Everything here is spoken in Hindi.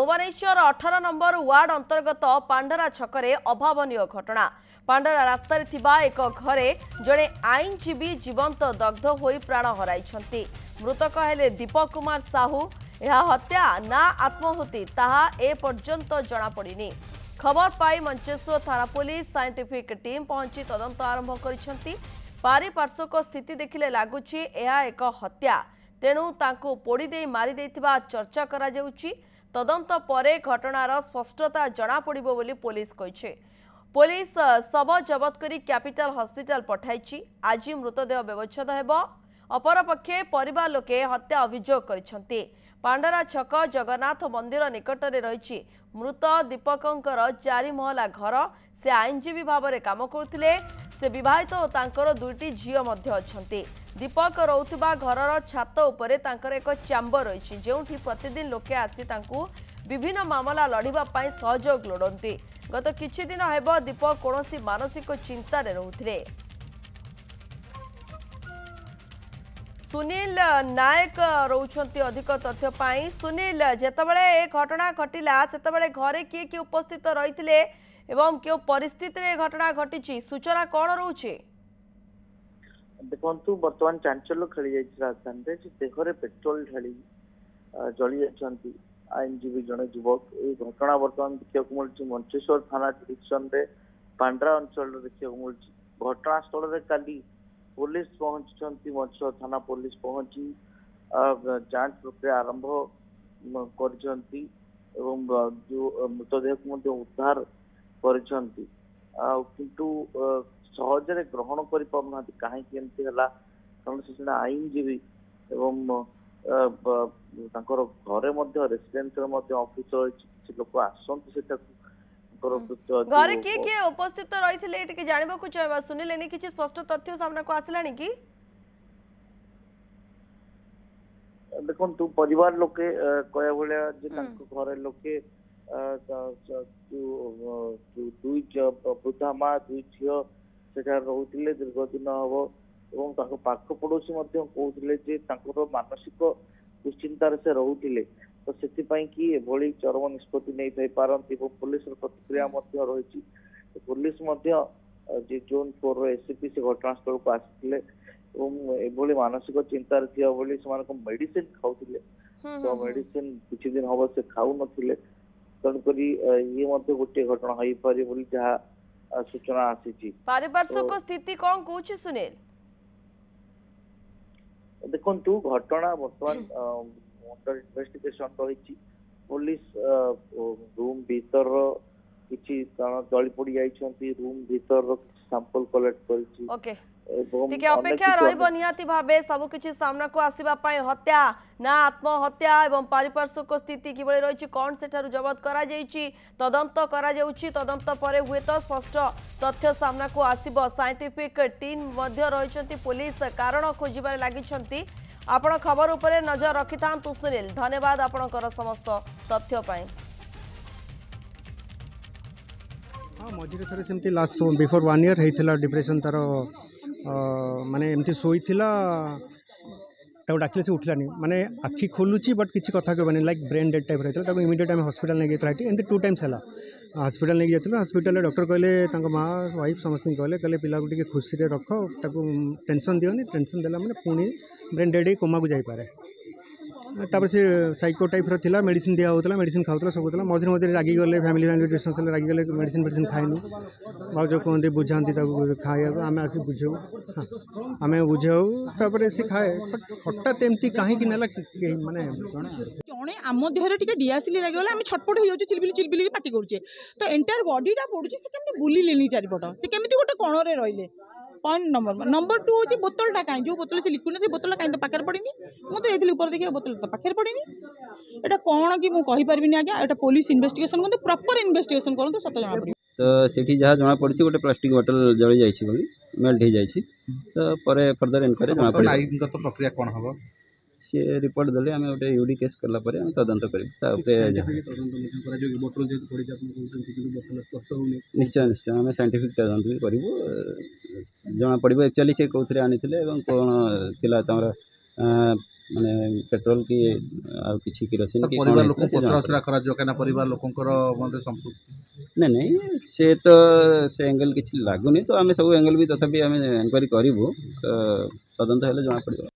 भुवनेश्वर 18 नंबर वार्ड अंतर्गत पांडरा छकरे अभावन घटना। पांडरा रास्ता एक घरे जड़े आईनजीवी जीवंत दग्ध हो प्राण हराई। मृतक हेले दीपक कुमार साहू। यह हत्या ना आत्महुति ताहा ए पर्यंत जना पड़िनी। खबर पाई मंचेश्वर थाना पुलिस साइंटिफिक टीम पहुंची तदंत आरंभ करिसेंती। पारिपार्श्विक स्थिति देखिले लागुछि यह एक हत्या, तेणु तांको पोड़ी दे मारी देथिबा चर्चा करा जाउछि। तदंत परे घटनार स्पष्टता जना पड़िबो बोली पुलिस कहिছে। पुलिस शव जबत करी कैपिटल हॉस्पिटल पठाइछि। आज मृतदेह व्यवच्छेद हेबो। अपरपक्षे परिवार लोके हत्या अभियोग करिसेंती। पांडरा छक जगन्नाथ मंदिर निकटरे रहिछि मृत दीपकंकर 4 महला घर। से आईनजीवी भाव में काम करुथिले। से विवाहित और तांकर 2टी झियो मध्य अछंती। दीपक रहुथिबा घरर छात उपरे तांकर एक चैम्बर रहिछि, जेउठी प्रतिदिन लोके आसी तांकू विभिन्न मामला लड़िबा पाई सहयोग लोड़ंती। गत किछि दिन हेबो दीपक कोनोसी मानसिक चिंता रे रहुथिले। सुनील नायक रोचंती अधिक तथ्य पाई। सुनील, जेतबेले ए घटना घटिला सेतबेले घरे किए किए उपस्थित रहिथिले एवं क्यों परिस्थिति रे घटना घटिछि, सूचना कौन रोचे? देखु बर्तमान चांचल्य खेली राजधानी देहरे पेट्रोल ढाली जली जाती आईनजीवी जड़े युवक। ये घटना बर्तमान देखा मिली मंचेश्वर थाना डिविजन रे पांड्रा अंचल देखा मिली। घटनास्थल में काली पुलिस पहुंची, मंचेश्वर थाना पुलिस पहुंची जांच प्रक्रिया आरंभ करछंती एवं जो मृतदेह को उद्धार करछंती। किंतु सहजरे ग्रहण कर पारना कहीं कारण से आईनजीवी एवं घरे रेसिडेंशियल ऑफिसर किसी लोक आसती घरे किए किए उपस्थित रही जानवा को चाहवा। सुनील, एने किसी स्पष्ट तथ्य सामना को आसला कि देखु परिवार लोके कया भाया घरे लोके दुई वृद्धा माँ 2 झील से रोते दीर्घ दिन हम और पाख पड़ोशी कहते मानसिक दुश्चिंतार से रोते। तो से कि एभली चरम निष्पत्ति नहीं थी पारती। पुलिस प्रतिक्रिया रही। पुलिस जोन 4 एससीपी से घटनास्थल को आसते एभली मानसिक चिंतार थी मेडिसिन खाऊले। तो मेडिसिन किछि दिन हम से खाऊ नथिले, तेणुक ये गोटे घटना हो पारे बोली जहाँ सूचना आसी। पारिपार्श्विक स्थिति कौन कहूछि सुनील? देखु घटना बर्तमान अंडर इन्वेस्टिगेशन रही। पुलिस रूम भीतर किछि जली पड़ी जाइछंती, रूम भीतर सैंपल कलेक्ट करिछि। ओके, ठीक है, अपेक्षा रहिबो निहाती भाबे सब किछि सामना को आसीबा पाई। हत्या ना आत्महत्या एवं पारिपार्श्विक स्थिति किबळे रहिछि कोन सेठारु जबत करा जाइछि, तदंत करा जाउछि। तदंत परे हुए तो स्पष्ट तथ्य सामना को आसीबो। साइंटिफिक टीम मध्य रहिछंती, पुलिस कारण खोजिबारे लागिछंती। आपण खबर उपरे नजर रखिथांतु सुनील। धन्यवाद आपणकर समस्त तथ्य पाई। हाँ, मझे थे सेमती लास्ट बिफोर 1 ईयर होता डिप्रेशन तार माने एमती शोईला डाकिले से उठलानी माने आखि खोलुची बट किसी कथा कहबानी लाइक ब्रेन डेड टाइप रहता। इमिडिएट आम हॉस्पिटल नहीं गई एमती 2 टाइम्स है। हॉस्पिटल नहीं जाइए हॉस्पिटल डॉक्टर कहले माँ वाइफ समस्त कहले पिला को टी खुशी रे रख, टेंशन दियोनी, टेंशन देला मैंने पुणी ब्रेन डेड कोमा को जापे। तापर से साइको टाइप रहा मेडिसिन दिया होता, मेडिसिन खाऊला सब होता। मझे मझे रागी गले फैमिली रिलेशनशिप रागी गले मेडिसिन खाएनु। भाज कहते बुझाती खाया आम आस बुझाऊ। हाँ, आम बुझाऊ तापर से खाए हठात एमती कहीं माने जड़े आम देहर टे डिआसिल लगे आम छटपट हो जाऊँ, चिलबिली चिलबिली पाटी करुचे। तो एंटायर बॉडीटा पड़ुचे से केमती बुलिलेनी चारिपट, से केमती गोटे कणरे रहिले। पॉइंट नंबर 2 हूँ बोतलटा कहीं जो बोतल से लिक्विड से बोतल कहीं तो पाखे पड़नी। मुझे तो ऊपर देखिए बोतल तो पाखे पड़नी। यहाँ कौन कि मुझे कहीपरि आज्ञा, यहाँ पुलिस इन्वेस्टिगेशन करते प्रॉपर इन्वेस्टिगेशन करते सत जना पड़ी। तो सेठी जहाँ जना पड़ी गोटे प्लास्टिक बोतल जली जाइए मेल्ट हो जाए। तो पर फर्दर इनक्वारी जना पड़ा आईनगत प्रक्रिया कौन हम सी रिपोर्ट देले आम गोटे यूडी केस करला परे आम तदंत करिब। निश्चय निश्चय आम साइंटिफिक तदंत भी करूँ, जना पड़ो एक्चुअली से कौन आनी कौन थिला ମାନେ ପେଟ୍ରୋଲ କି ଆଉ କିଛି କିରୋସିନ କି ପରିବାର ଲୋକ କ'ଣ ହେଇଥିଲା ସେ ପଚରାଉଚରା କରାଯିବ କାହିଁକିନା ପରିବାର ଲୋକଙ୍କର ମଧ୍ୟ ସମ୍ପୃକ୍ତି ନାଇଁ ସେ ତ ସେ ଏଙ୍ଗେଲ କିଛି ଲାଗୁନି ତ ଆମେ ସବୁ ଏଙ୍ଗେଲ ବି ତଥାପି ଆମେ ଏନକ୍ୱାରି କରିବୁ ତ ତଦନ୍ତ ହେଲେ ଜଣାପଡ଼ିବ।